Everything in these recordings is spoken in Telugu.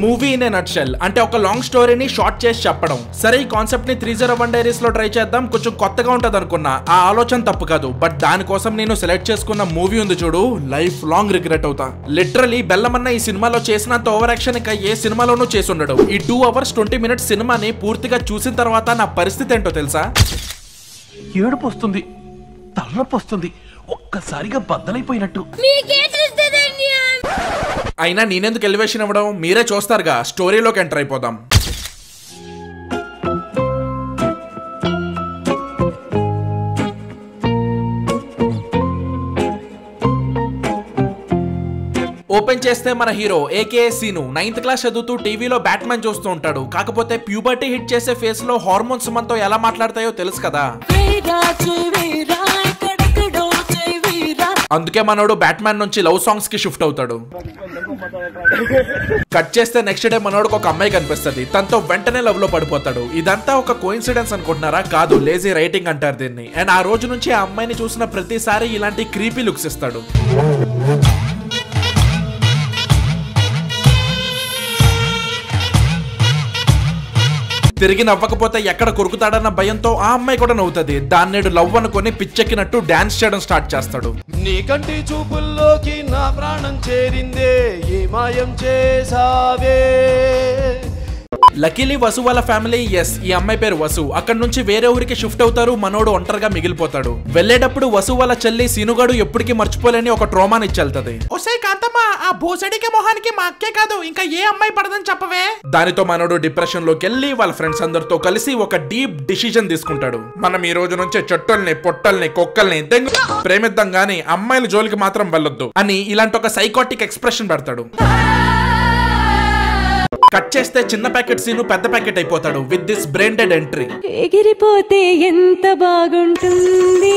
మూవీ ఇన్ ఏ నట్షెల్ అంటే ఒక లాంగ్ స్టోరీని షార్ట్ చేసి చెప్పడం. సరే ఈ కాన్సెప్ట్ ని 301 డైరీస్ లో ట్రై చేద్దాం, కొంచెం కొత్తగా ఉంటది అనుకున్నా. ఆ ఆలోచన తప్పు కాదు, బట్ దానికోసం నేను సెలెక్ట్ చేసుకున్న మూవీ ఉంది చూడు, లైఫ్ లాంగ్ రిగ్రెట్ అవుతా. లిటరలీ బెల్లమన్న ఈ సినిమాలో చేసినంత ఓవర్ యాక్షన్ ఇక ఏ సినిమాలోనూ చేసి ఉండడు. ఈ 2 hours 20 minutes సినిమాని పూర్తిగా చూసిన తర్వాత నా పరిస్థితి ఏంటో తెలుసా? ఏడుపు వస్తుంది, తలనొప్పి వస్తుంది, ఒక్కసారిగా బద్దలైపోయినట్టు. అయినా నేనెందుకు ఎలివేషన్ ఇవ్వడం, మీరే చూస్తారుగా. స్టోరీలోకి ఎంటర్ అయిపోదాం. ఓపెన్ చేస్తే మన hero AK scene 9th class చదువుతూ టీవీలో బ్యాట్మెన్ చూస్తూ ఉంటాడు. కాకపోతే ప్యూబర్టీ హిట్ చేసే ఫేస్ లో హార్మోన్స్ మనతో ఎలా మాట్లాడతాయో తెలుసు కదా. అందుకే మనోడు బ్యాట్మెన్ నుంచి లవ్ సాంగ్స్ కి షిఫ్ట్ అవుతాడు. కట్ చేస్తే నెక్స్ట్ డే మనోడికి ఒక అమ్మాయి కనిపిస్తుంది. తనతో వెంటనే లవ్ లో పడిపోతాడు. ఇదంతా ఒక కోఇన్సిడెన్స్ అనుకుంటున్నారా? కాదు, లేజీ రైటింగ్ అంటారు దీన్ని. అండ్ ఆ రోజు నుంచి ఆ అమ్మాయిని చూసిన ప్రతిసారి ఇలాంటి క్రీపీ లుక్స్ ఇస్తాడు. తిరిగి నవ్వకపోతే ఎక్కడ కొరుకుతాడన్న భయంతో ఆ అమ్మాయి కూడా నవ్వుతుంది. దాన్నేడు లవ్ అనుకొని పిచ్చెక్కినట్టు డాన్స్ చేయడం స్టార్ట్ చేస్తాడు. నీ కంటి చూపుల్లోకి నా ప్రాణం చేరిందే, ఏ మాయం చేసావే. లకీలీ వసు వాళ్ళ ఫ్యామిలీ, ఎస్ ఈ అమ్మాయి పేరు వసు, అక్కడ నుంచి వేరే ఊరికి షిఫ్ట్ అవుతారు. మనోడు ఒంటరిగా మిగిలిపోతాడు. వెళ్లేటప్పుడు వసు వాళ్ళ చెల్లి సీనుగాడు ఎప్పటికీ మర్చిపోలేని ఒక ట్రోమాని ఇచ్చెళ్తది. ఒసే కాంతమ్మ, ఆ భోసడికి మొహానికి మా అక్కే కాదు ఇంకా ఏ అమ్మాయి పడదని చెప్పవే. దానితో మనోడు డిప్రెషన్ లోకి వెళ్ళి వాళ్ళ ఫ్రెండ్స్ అందరితో కలిసి ఒక డీప్ డిసిజన్ తీసుకుంటాడు. మనం ఈ రోజు నుంచి చెట్టుల్ని, పొట్టల్ని, కుక్కల్ని ప్రేమిద్దాం గానీ అమ్మాయిల జోలికి మాత్రం వెళ్ళొద్దు అని ఇలాంటి ఒక సైకోటిక్ ఎక్స్ప్రెషన్ పెడతాడు. కట్ చేస్తే చిన్న ప్యాకెట్ సీను పెద్ద ప్యాకెట్ అయిపోతాడు with this brain dead entry. ఎగిరిపోతే ఎంత బాగుంటుంది.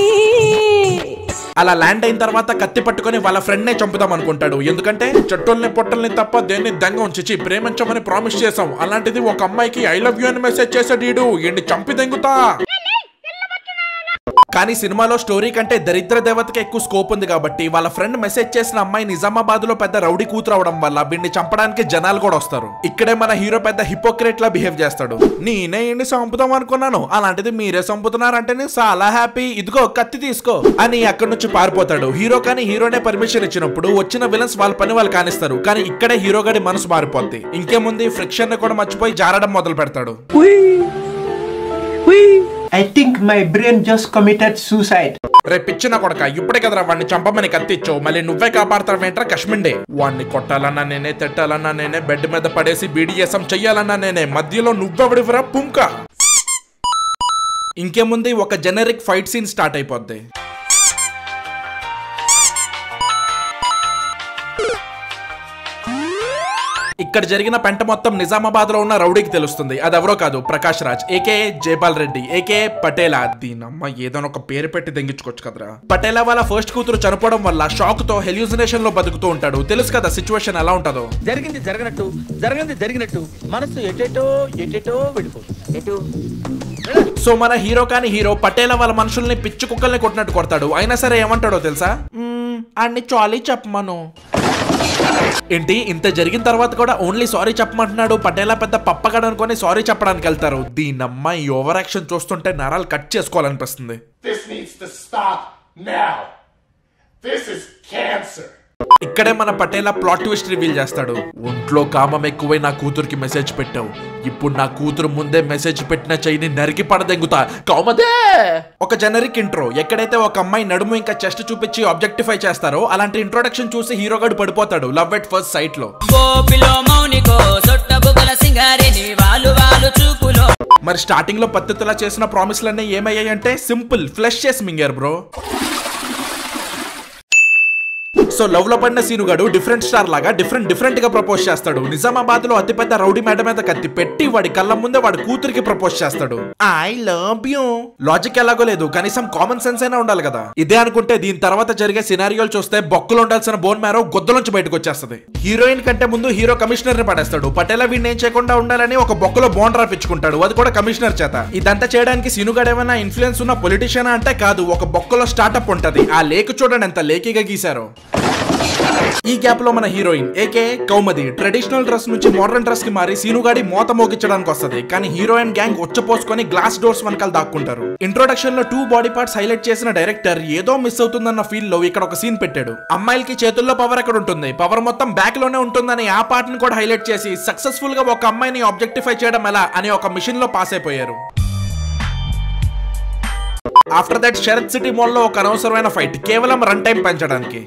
అలా ల్యాండ్ అయిన తర్వాత కత్తి పట్టుకొని వాళ్ళ ఫ్రెండ్ నే చంపుదాం అనుకుంటాడు. ఎందుకంటే చెట్టుల్ని పొట్టల్ని తప్ప దేన్ని దంగ ఉంచి ప్రేమించమని ప్రామిస్ చేసాం. అలాంటిది ఒక అమ్మాయికి ఐ లవ్ యూ అని మెసేజ్ చేసాడు. ఈయన్ని చంపి దెంగుతా. కానీ సినిమాలో స్టోరీ కంటే దరిద్ర దేవతకి ఎక్కువ స్కోప్ ఉంది కాబట్టి వాళ్ళ ఫ్రెండ్ మెసేజ్ చేసిన అమ్మాయి నిజామాబాద్ లో పెద్ద రౌడీ కూతురు అవడం వల్ల వీడిని చంపడానికి జనాలు కూడా వస్తారు. ఇక్కడే మన హీరో పెద్ద హిపోక్రేట్ లా బిహేవ్ చేస్తాడు. నేనే ఈయన్ని చంపుదాం అనుకున్నాను, అలాంటిది మీరే చంపుతున్నారంటే నేను చాలా హ్యాపీ, ఇదిగో కత్తి తీసుకో అని అక్కడి నుంచి పారిపోతాడు. హీరో కానీ హీరోనే పర్మిషన్ ఇచ్చినప్పుడు వచ్చిన విలన్స్ వాళ్ళ పని వాళ్ళు కానిస్తారు. కానీ ఇక్కడే హీరో గడి మనసు మారిపోద్ది. ఇంకేముంది, ఫ్రిక్షన్ ని కూడా మర్చిపోయి జారడం మొదలు పెడతాడు. I think my brain just committed suicide. రే పిచ్చిన కొడక, ఇప్పుడే కదరా వాడిని చంపమని కత్తిచ్చావు, మళ్ళీ నువ్వే కాపాడతావేంట్రా కశ్మిండే. వాడిని కొట్టాలన్నా నేనే, తిట్టాలన్నా నేనే, బెడ్ మీద పడేసి బీడీఎస్ఎం చెయ్యాలన్నా నేనే, మధ్యలో నువ్వెవడివరా పుంక. ఇంకేముంది, ఒక జెనరిక్ ఫైట్ సీన్ స్టార్ట్ అయిపోద్ది. ఇక్కడ జరిగిన పెంట మొత్తం నిజామాబాద్ లో ఉన్న రౌడీకి తెలుస్తుంది. అది ఎవరో కాదు, ప్రకాష్ రాజ్ ఏకే జైపాల్ రెడ్డి ఏకే పటేలా. దీనమ్మ ఏదైనా ఒక పేరు పెట్టి దెంగించుకోవచ్చు కదరా. పటేలా వాళ్ళ ఫస్ట్ కూతురు చనిపోవడం వల్ల షాక్ తో హెల్యూసినేషన్ లో బతుకుతూ ఉంటాడు. తెలుసు కదా సిచ్యువేషన్ ఎలా ఉంటుందో. జరిగింది జరగనట్టు, జరగంది జరిగినట్టు మనసు ఎటేటో వెళ్ళిపోతుంది. సో మన హీరో కానీ హీరో పటేలా వాళ్ళ మనుషుల్ని పిచ్చి కుక్కల్ని కొట్టినట్టు కొడతాడు. అయినా సరే ఏమంటాడో తెలుసా? అన్ని చాలీ చెప్పమను. ఏంటి, ఇంత జరిగిన తర్వాత కూడా ఓన్లీ సారీ చెప్పమంటున్నాడు. పటేలా పెద్ద పప్పగాడు అనుకొని సారీ చెప్పడానికి వెళ్తారు. దీనమ్మ ఈ ఓవర్ యాక్షన్ చూస్తుంటే నరాలు కట్ చేసుకోవాలనిపిస్తుంది. ఇక్కడే మన పటేలా ప్లాట్ ట్విస్ట్ రివీల్ చేస్తాడు. ఒంట్లో కామం ఎక్కువై నా కూతురికి మెసేజ్ పెట్టావు, ఇప్పుడు నా కూతురు ముందే మెసేజ్ పెట్టిన చెయ్యిని నరికి పడదెంగుతా కామదే. ఒక జనరిక్ ఇంట్రో. ఎక్కడైతే ఒక అమ్మాయి నడుము ఇంకా చెస్ట్ చూపించి ఆబ్జెక్టిఫై చేస్తారో అలాంటి ఇంట్రొడక్షన్ చూసి హీరోగాడు పడిపోతాడు లవ్ ఎట్ ఫస్ట్ సైట్ లో. మరి స్టార్టింగ్ లో పద్ధతిలా చేసిన ప్రామిస్లన్నీ ఏమయ్యాయంటే సింపుల్ ఫ్లెష్ చేసి మింగారు బ్రో. సో లవ్ లో పడిన సీనుగాడు డిఫరెంట్ స్టార్ లాగా డిఫరెంట్ గా ప్రపోజ్ చేస్తాడు. నిజామాబాద్ లో అతిపెద్ద రౌడీ మేడ మీద కత్తి పెట్టి వాడి కళ్ళ ముందే వాడి కూతురికి ప్రపోజ్ చేస్తాడు. I love you. లాజిక్ ఎలాగో లేదు, కనీసం కామన్ సెన్స్ అయినా ఉండాలి కదా. ఇదే అనుకుంటే దీని తర్వాత జరిగే సినారియోలు చూస్తే బొక్కలు ఉండాల్సిన బోన్ మ్యారో గొద్దలోంచి బయటకు వచ్చేస్తుంది. హీరోయిన్ కంటే ముందు హీరో కమిషనర్ ని పడేస్తాడు. పటేలా వీడిని ఏం చేయకుండా ఉండాలని ఒక బొక్కలో బోన్ రాపించుకుంటాడు, అది కూడా కమిషనర్ చేత. ఇదంతా చేయడానికి సీనుగాడు ఏమైనా ఇన్ఫ్లుయెన్స్ ఉన్న పొలిటీషియన్ అంటే కాదు, ఒక బొక్కలో స్టార్ట్అప్ ఉంటది. ఆ లేక్ చూడండి ఎంత లేకీగా గీశారో. ఈ గ్యాప్ లో మన హీరోయిన్ ఏకే కౌమది ట్రెడిషనల్ డ్రెస్ నుంచి మోడర్న్ డ్రెస్ కి మారి సీనుగాడి మోత మోగించడానికి వస్తది. కానీ హీరోయిన్ గ్యాంగ్ ఉచ్చపోసుకొని గ్లాస్ డోర్స్ వెనకాల దాక్కుంటారు. ఇంట్రొడక్షన్ లో 2 బాడీ పార్ట్స్ హైలైట్ చేసిన డైరెక్టర్ ఏదో మిస్ అవుతుందన్న ఫీల్ లో ఇక్కడ ఒక సీన్ పెట్టాడు. అమ్మాయిలకి చేతుల్లో పవర్ ఎక్కడ ఉంటుంది, పవర్ మొత్తం బ్యాక్ లోనే ఉంటుందని ఆ పార్ట్ ని కూడా హైలైట్ చేసి సక్సెస్ఫుల్ గా ఒక అమ్మాయిని ఆబ్జెక్టిఫై చేయడం ఎలా అని ఒక మిషన్ లో పాస్ అయిపోయారు. After that Sarath city mall లో ఒక అనవసరమైన ఫైట్ కేవలం రన్ టైం పెంచడానికి.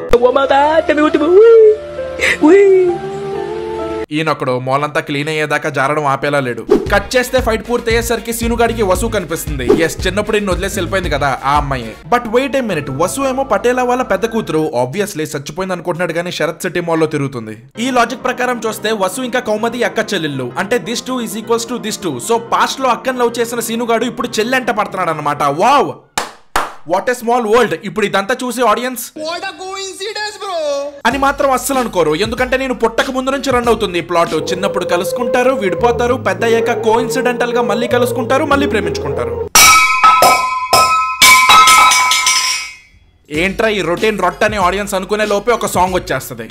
ఈయనొక్కడు మాల్ అంతా క్లీన్ అయ్యేదాకా జారడం ఆపేలా లేడు. కట్ చేస్తే ఫైట్ పూర్తి అయ్యేసరికి సీనుగాడికి వసు కనిపిస్తుంది. ఎస్, చిన్నప్పుడు ఇన్ని వదిలేసి వెళ్ళిపోయింది కదా ఆ అమ్మాయి. But wait a minute, Vasu ఏమో పటేలా వాళ్ళ పెద్ద కూతురు, ఆబ్వియస్లీ చచ్చిపోయింది అనుకుంటున్నాడు కానీ శరత్ సిటీ మాల్ లో తిరుగుతుంది. ఈ లాజిక్ ప్రకారం చూస్తే వసు ఇంకా కౌమది అక్క చెల్లెళ్ళు, అంటే this 2 is equals to this 2. So past లో అక్కని లవ్ చేసిన సీనుగాడు ఇప్పుడు చెల్లెంట పడుతున్నాడు అనమాట. Wow, what a small world. ఇప్పుడు ఇదంతా చూసి ఆడియన్స్ అని మాత్రం అస్సలు అనుకోరు, ఎందుకంటే నేను పుట్టక ముందు నుంచి రన్ అవుతుంది ప్లాట్. చిన్నప్పుడు కలుసుకుంటారు, విడిపోతారు, పెద్ద అయ్యాక కోఇన్సిడెంటల్ గా మళ్ళీ కలుసుకుంటారు, మళ్ళీ ప్రేమించుకుంటారు. ఏంట్రా ఈ రొటీన్ రొట్ట అని ఆడియన్స్ అనుకునే లోపే ఒక సాంగ్ వచ్చేస్తుంది.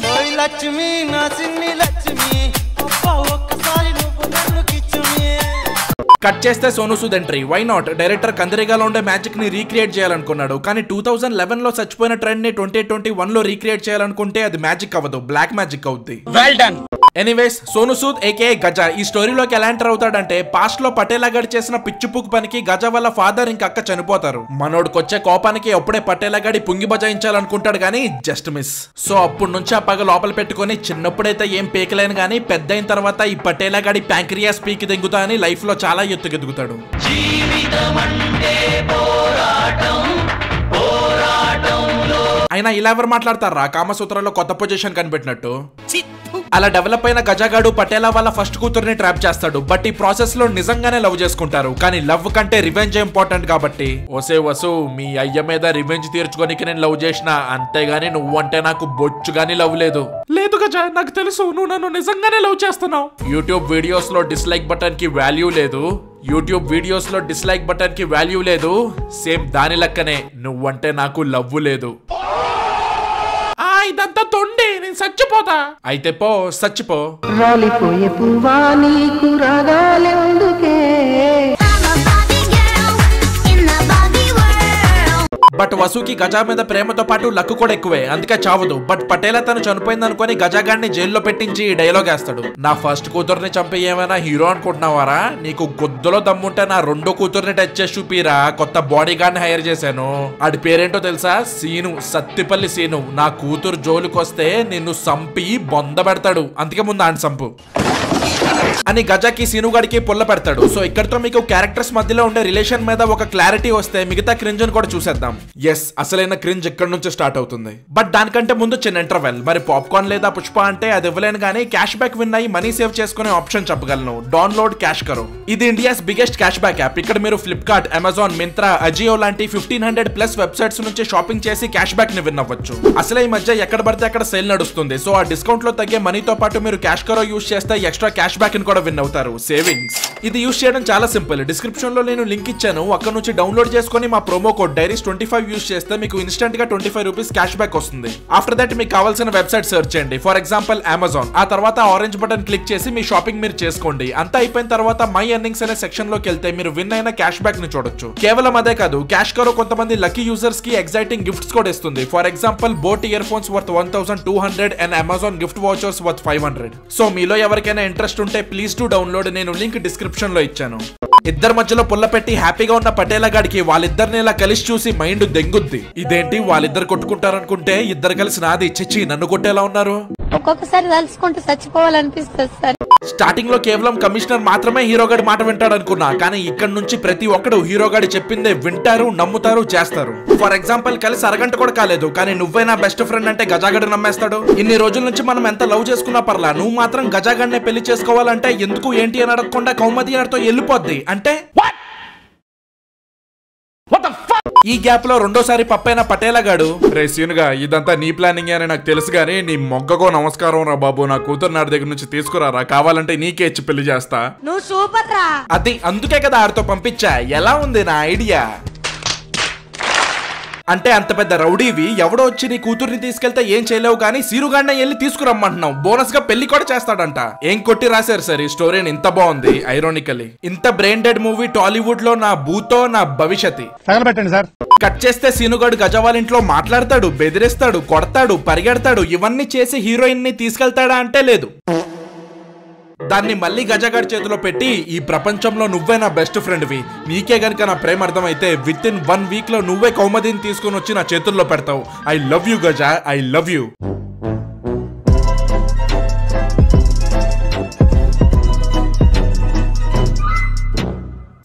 కట్ చేస్తే Sonu Sood entry. Why not, director కందిరిగాలో ఉండే మ్యాజిక్ ని రీక్రియేట్ చేయాలనుకున్నాడు. కానీ 2011 లో చచ్చిపోయిన ట్రెండ్ ని 2021 లో రీక్రియేట్ చేయాలనుకుంటే అది మ్యాజిక్ అవ్వదు, బ్లాక్ మ్యాజిక్ అవుద్ది. Well done. Anyways, Sonu Sood AK Gaza ఈ స్టోరీలోకి ఎలా ఎంటర్ అవుతాడంటే, పాస్ట్ లో పటేలా గడి చేసిన పిచ్చిపుక్ పనికి గజా వాళ్ళ ఫాదర్ ఇంకా అక్క చనిపోతారు. మనోడికొచ్చే కోపానికి అప్పుడే పటేలా గడి పుంగి బజాయించాలనుకుంటాడు కానీ జస్ట్ మిస్. సో అప్పటి నుంచి ఆ పగ లోపల పెట్టుకుని చిన్నప్పుడైతే ఏం పీకలేను కానీ పెద్ద అయిన తర్వాత ఈ పటేలా గడి ప్యాంక్రియాస్ పీకి దిగుతా అని లైఫ్ లో చాలా ఎత్తుకెదుగుతాడు. అయినా ఇలా ఎవరు మాట్లాడతారా కామసూత్రాల్లో కొత్త పొజిషన్ కనిపెట్టినట్టు. అలా డెవలప్ అయిన గజాగాడు పటేలా వాళ్ళ ఫస్ట్ కూతుర్ని ట్రాప్ చేస్తాడు. బట్ ఈ ప్రాసెస్ లో నిజంగానే లవ్ చేసుకుంటారు. కానీ లవ్ కంటే రివెంజ్ ఇంపార్టెంట్ కాబట్టి, ఓసే వసు మీ అయ్య మీద రివెంజ్ తీర్చుకోనికి నేను లవ్ చేసిన, అంతేగాని నువ్వంటే నాకు బొచ్చుగాని లవ్ లేదు. లేదు గజా, నాకు తెలుసు నువ్వు నన్ను నిజంగానే లవ్ చేస్తున్నావు. యూట్యూబ్ వీడియోస్ లో డిస్లైక్ బటన్ కి వాల్యూ లేదు, యూట్యూబ్ వీడియోస్ లో డిస్లైక్ బటన్ కి వాల్యూ లేదు. సేమ్ దాని లెక్కనే నువ్వంటే నాకు లవ్ లేదు. ఇదంతా తొండి, నేను చచ్చిపోతా. అయితే పో, చచ్చిపో. రాలిపోయే పువ్వా నీకు రాగాలెందుకే. బట్ వసుకి గజా మీద ప్రేమతో పాటు లక్కు కూడా ఎక్కువే, అందుకే చావదు. బట్ పటేలా తను చనిపోయింది అనుకుని గజాగాడిని జైల్లో పెట్టించి డైలాగ్ వేస్తాడు. నా ఫస్ట్ కూతుర్ని చంపి ఏమైనా హీరో అనుకుంటున్నావారా? నీకు గుద్దులో దమ్ముంటే నా రెండో కూతుర్ని టచ్ చేసి చూపిరా, కొత్త బాడీ గార్డ్ ని హైర్ చేశాను. ఆడి పేరేంటో తెలుసా? సీను, సత్తిపల్లి సీను. నా కూతురు జోలికొస్తే నిన్ను సంపి బొంద పెడతాడు, అందుకే ముందు ఆయన సంపు అని గజాకి సీనుగాడికి పుల్ల పెడతాడు. సో ఇక్కడతో మీకు క్యారెక్టర్స్ మధ్యలో ఉండే రిలేషన్ మీద ఒక క్లారిటీ వస్తే మిగతా క్రింజ్ కూడా చూసేద్దాం. ఎస్, అసలైన క్రింజ్ ఇక్కడ నుంచి స్టార్ట్ అవుతుంది. బట్ దానికంటే ముందు చిన్న ఇంటర్వెల్. మరి పాప్కార్న్ లేదా పుష్ప అంటే అది ఇవ్వలేను కానీ క్యాష్ బ్యాక్ విన్ అయ్యి మనీ సేవ్ చేసుకునే ఆప్షన్ చెప్పగలను. డౌన్లోడ్ క్యాష్ కరో. ఇది India's biggest cash back app. ఇక్కడ మీరు ఫ్లిప్కార్ట్, అమెజాన్, మింత్రా, అజియో లాంటి 1500+ వెబ్సైట్స్ నుంచి షాపింగ్ చేసి క్యాష్ బ్యాక్ ని విన్ అవ్వచ్చు. అసలు ఈ మధ్య ఎక్కడ పడితే అక్కడ సేల్ నడుస్తుంది. సో ఆ డిస్కౌంట్ లో తగ్గే మనీతో పాటు మీరు క్యాష్ కరో యూస్ చేస్తే ఎక్స్ట్రా క్యాష్ బ్యాక్ కూడా విన్ అవుతారు, సేవింగ్స్. ఇది యూస్ చేయడం చాలా సింపుల్. డిస్క్రిప్షన్ లో నేను లింక్ ఇచ్చాను, అక్కడ నుంచి డౌన్లోడ్ చేసుకుని మా ప్రోమో కోడ్ డైరీస్25 యూస్ చేస్తే మీకు ఇన్స్టెంట్ గా 25 రూపీస్ క్యాష్ బ్యాక్ వస్తుంది. ఆఫ్టర్ దట్ మీకు కావాల్సిన వెబ్సైట్ సెర్చ్ చేయండి, ఫర్ ఎగ్జాంపుల్ అమెజాన్. ఆ తర్వాత ఆరెంజ్ బటన్ క్లిక్ చేసి మీ షాపింగ్ మీరు చేసుకోండి. అంతా అయిపోయిన తర్వాత మై ఎర్నింగ్స్ అనే సెక్షన్ లోకి వెళ్తే మీరు విన్ అయిన క్యాష్ బ్యాక్ ని చూడొచ్చు. కేవలం అదే కాదు, క్యాష్ కరో కొంతమంది లక్కీ యూజర్స్ కి ఎగ్జైటింగ్ గిఫ్ట్స్ కూడా ఇస్తుంది. For example boat ear phones worth 1200 and Amazon gift watchers worth 500. So మీలో ఎవరికైనా ఇంట్రెస్ట్ ఉంటే ప్లీజ్ టు డౌన్లోడ్. నేను లింక్ డిస్క్రిప్షన్ లో ఇచ్చాను. ఇద్దరు మధ్యలో పుల్ల పెట్టి హ్యాపీగా ఉన్న పటేలా గాడికి వాళ్ళిద్దరిని ఇలా కలిసి చూసి మైండ్ దెంగుద్ది. ఇదేంటి వాళ్ళిద్దరు కొట్టుకుంటారనుకుంటే ఇద్దరు కలిసి నాది చిచ్చి నన్ను కొట్టేలా ఉన్నారు. ఒక్కొక్కసారి తలుచుకుంటూ చచ్చిపోవాలనిపిస్తుంది సార్. స్టార్టింగ్ లో కేవలం కమిషనర్ మాత్రమే హీరోగాడి మాట వింటాడు అనుకున్నా, కానీ ఇక్కడ నుంచి ప్రతి ఒక్కడు హీరోగాడి చెప్పిందే వింటారు, నమ్ముతారు, చేస్తారు. ఫర్ ఎగ్జాంపుల్ కలిసి అరగంట కూడా కాలేదు, కానీ నువ్వే నా బెస్ట్ ఫ్రెండ్ అంటే గజాగడి నమ్మేస్తాడు. ఇన్ని రోజుల నుంచి మనం ఎంత లవ్ చేసుకున్నా పర్లా, నువ్వు మాత్రం గజాగడినే పెళ్లి చేసుకోవాలంటే ఎందుకు ఏంటి అని అడగకుండా కౌమది గారితో వెళ్ళిపోద్ది అంటే. ఈ గ్యాప్ లో రెండోసారి పప్పైన పటేలా గాడు, రే సీనుగా ఇదంతా నీ ప్లానింగ్ అని నాకు తెలుసు గానీ నీ మొగ్గకో నమస్కారం రా బాబు, నా కూతురు నాటి దగ్గర నుంచి తీసుకురారా, కావాలంటే నీకే ఇచ్చి పెళ్లి చేస్తా. నువ్వు సూపర్ రా. అది అందుకే కదా ఆడితో పంపించా. ఎలా ఉంది నా ఐడియా అంటే అంత పెద్ద రౌడీవి ఎవడో వచ్చి నీ కూతుర్ని తీసుకెళ్తే ఏం చేయలేవు కానీ సీనుగాడిని వెళ్ళి తీసుకురమ్మంటున్నావు. బోనస్ గా పెళ్లి కూడా చేస్తాడంట. ఏం కొట్టి రాశారు సార్ ఈ స్టోరీని, ఇంత బాగుంది. ఐరానికలీ ఇంత బ్రెయిన్ డెడ్ మూవీ టాలీవుడ్ లో నా భూతో నా భవిష్యత్. తగలబెట్టండి సార్. కట్ చేస్తే సీనుగాడు గజవాళ్ళ ఇంట్లో మాట్లాడతాడు, బెదిరిస్తాడు, కొడతాడు, పరిగెడతాడు. ఇవన్నీ చేసి హీరోయిన్ ని తీసుకెళ్తాడా అంటే లేదు. దాన్ని మళ్ళీ గజగాడి చేతిలో పెట్టి ఈ ప్రపంచంలో నువ్వే నా బెస్ట్ ఫ్రెండ్వి, నీకే గనుక నా ప్రేమ అర్థమైతే విత్ ఇన్ 1 వీక్ లో నువ్వే కౌమదిని తీసుకుని వచ్చి నా చేతుల్లో పెడతావు. ఐ లవ్ యూ గజ, ఐ లవ్ యూ.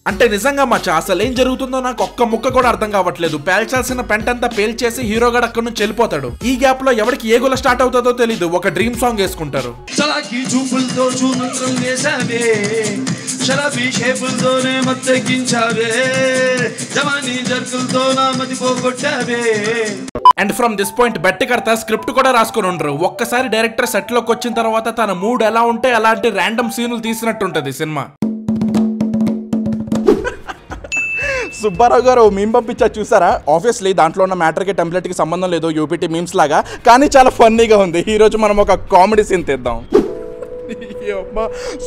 అంటే నిజంగా మచ్చా అసలు ఏం జరుగుతుందో నాకు ఒక్క ముక్క కూడా అర్థం కావట్లేదు. పేల్చాల్సిన పెంటంతా పేల్చేసి హీరోగాడు అక్కడి నుంచి వెళ్ళిపోతాడు. ఈ గ్యాప్ లో ఎవరికి ఏ గోల స్టార్ట్ అవుతుందో తెలీదు. ఒక డ్రీమ్ సాంగ్ వేసుకుంటారు. And from this point bet కడతా స్క్రిప్ట్ కూడా రాసుకుని ఉండరు. ఒక్కసారి డైరెక్టర్ సెట్ లోకి వచ్చిన తర్వాత తన మూడ్ ఎలా ఉంటే అలాంటి ర్యాండమ్ సీన్లు తీసినట్టుంటది సినిమా. సుబ్బారావు గారు మీమ్ పంపించా చూసారా? ఆబ్వియస్లీ దాంట్లో ఉన్న మ్యాటర్కి టెంప్లెట్కి సంబంధం లేదు, యూపీటీ మీమ్స్ లాగా, కానీ చాలా ఫన్నీగా ఉంది. ఈరోజు మనం ఒక కామెడీ సీన్ తీద్దాం.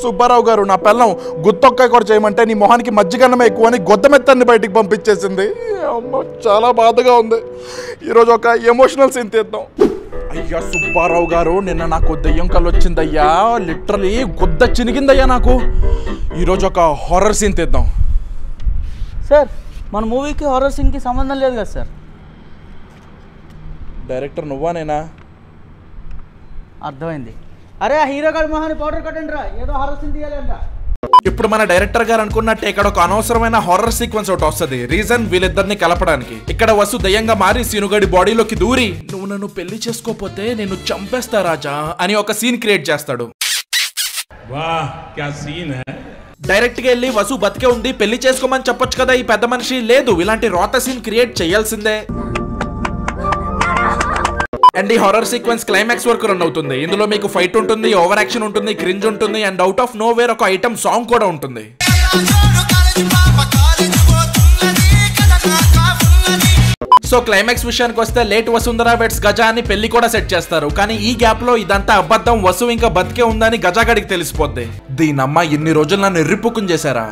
సుబ్బారావు గారు నా పిల్లం గుత్తొక్కాయ కూడా చేయమంటే నీ మొహానికి మజ్జిగన్నం ఎక్కువ అని గొద్దమెత్తన్ని బయటికి పంపించేసింది. అమ్మ చాలా బాధగా ఉంది. ఈరోజు ఒక ఎమోషనల్ సీన్ తీద్దాం. అయ్యా సుబ్బారావు గారు నిన్న నాకు దెయ్యం కళ్ళు వచ్చిందయ్యా, లిటరలీ గుద్ద చినిగిందయ్యా నాకు. ఈరోజు ఒక హారర్ సీన్ తీద్దాం. సార్ మన మూవీకి హారర్ సీన్కి సంబంధం లేదు కదా సార్. డైరెక్టర్ నువ్వా నేనా? అర్థమైంది. అరే ఆ హీరో గారి మొహాన్ని పౌడర్ కట్టండి రా, ఏదో హారర్ సీన్ తీయాలంట. ఇప్పుడు మన డైరెక్టర్ గారు అనుకున్నట్టే ఇక్కడ ఒక అనవసరమైన హారర్ సీక్వెన్స్ ఒకటి వస్తుంది. రీజన్ వీళ్ళిద్దరిని కలపడానికి. ఇక్కడ వసు దయ్యంగా మారి సీనుగాడి బాడీలోకి దూరి నువ్వు నన్ను పెళ్లి చేసుకోపోతే నేను చంపేస్తా రాజా అని ఒక సీన్ క్రియేట్ చేస్తాడు. డైరెక్ట్ గా వెళ్ళి వసు బతికే ఉంది పెళ్లి చేసుకోమని చెప్పొచ్చు కదా ఈ పెద్ద మనిషి. లేదు, ఇలాంటి రోత సీన్ క్రియేట్ చేయాల్సిందే. అండ్ ఈ హారర్ సీక్వెన్స్ క్లైమాక్స్ వరకు రన్ అవుతుంది. ఇందులో మీకు ఫైట్ ఉంటుంది, ఓవర్ యాక్షన్ ఉంటుంది, క్రింజ్ ఉంటుంది, and out of know where ఒక ఐటమ్ సాంగ్ కూడా ఉంటుంది. సో క్లైమాక్స్ విషయానికి వస్తే లేట్ వసుంధర వెట్స్ గజ అని పెళ్లి కూడా సెట్ చేస్తారు. కానీ ఈ గ్యాప్ లో ఇదంతా అబద్ధం, వసు ఇంకా బతికే ఉందని గజాగడికి తెలిసిపోద్ది. దీనమ్మ ఇన్ని రోజులు నన్ను ఎర్రిపుక్కుని చేశారా?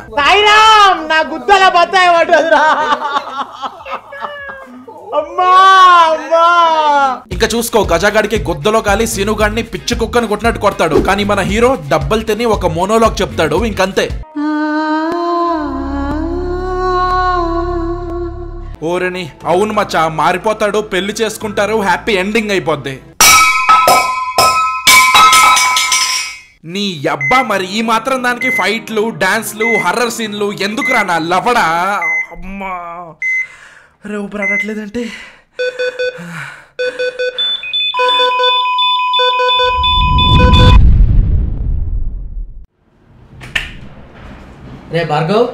ఇంకా చూసుకో గజాగాడికి గుద్దలో కాలి సీనుగాడిని పిచ్చి కుక్కని కొట్టినట్టు కొడతాడు. కానీ మన హీరో డబ్బులు తిని ఒక మోనోలాగ్ చెప్తాడు, ఇంకంతే. ఓరని అవును మచ్చా మారిపోతాడు, పెళ్లి చేసుకుంటారు, హ్యాపీ ఎండింగ్ అయిపోద్ది. నీ అబ్బా మరి ఈ మాత్రం దానికి ఫైట్లు, డాన్స్లు, హర్రర్ సీన్లు ఎందుకు రా నా లవడా? అమ్మా రే ఊపిరి ఆడట్లేదంటే. రే భార్గవ్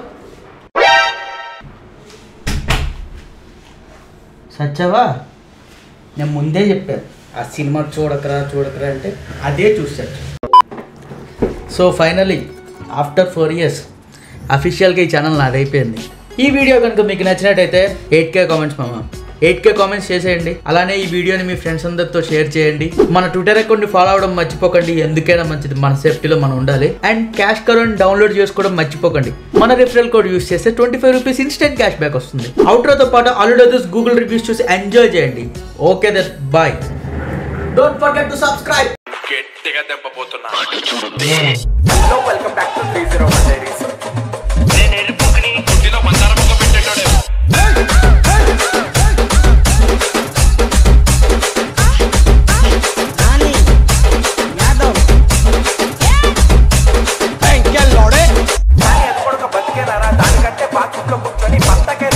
సచ్చావా? నేను ముందే చెప్పాను ఆ సినిమా చూడకరా అంటే అదే చూసాను. సో ఫైనలీ ఆఫ్టర్ 4 years అఫీషియల్గా ఈ ఛానల్ నాది అయిపోయింది. ఈ వీడియో కనుక మీకు నచ్చినట్టయితే 8K కామెంట్స్ మామ 8K కామెంట్స్ చేసేయండి. అలానే ఈ వీడియోని మీ ఫ్రెండ్స్ అందరితో షేర్ చేయండి. మన ట్విట్టర్ అకౌంట్ని ఫాలో అవ్వడం మర్చిపోకండి, ఎందుకైనా మంచిది, మన సేఫ్టీలో మనం ఉండాలి. అండ్ క్యాష్ కరోని డౌన్లోడ్ చేసుకోవడం మర్చిపోకండి. మన రిఫరల్ కోడ్ యూస్ చేస్తే 25 రూపీస్ ఇన్స్టెంట్ క్యాష్ బ్యాక్ వస్తుంది. అవుట్రోతో పాటు ఆల్రెడీ గూగుల్ రివ్యూస్ చూసి ఎంజాయ్ చేయండి. Okay that bye. Don't forget to subscribe. గట్టిగా దెబ్బపోతున్నా. Welcome back to 301 diaries. నేను ఎరుపుకుని గుడ్డిలో మందార మొక్క పెట్టేటోడే. దానికంటే బాత్రూంలో కూర్చొని పత్తకే